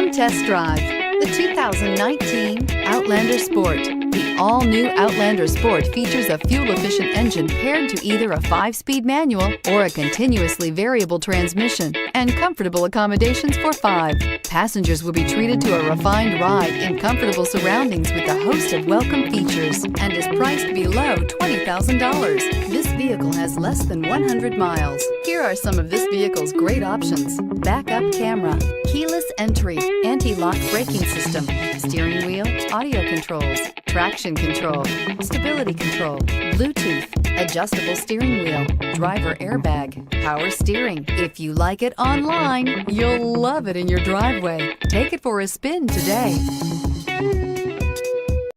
Come test drive the 2019 Outlander Sport. The all-new Outlander Sport features a fuel-efficient engine paired to either a 5-speed manual or a continuously variable transmission and comfortable accommodations for 5. Passengers will be treated to a refined ride in comfortable surroundings with a host of welcome features and is priced below $20,000. This vehicle has less than 100 miles. Here are some of this vehicle's great options: backup camera, keyless entry, anti-lock braking system, steering wheel audio controls, traction control, stability control, Bluetooth, adjustable steering wheel, driver airbag, power steering. If you like it online, you'll love it in your driveway. Take it for a spin today.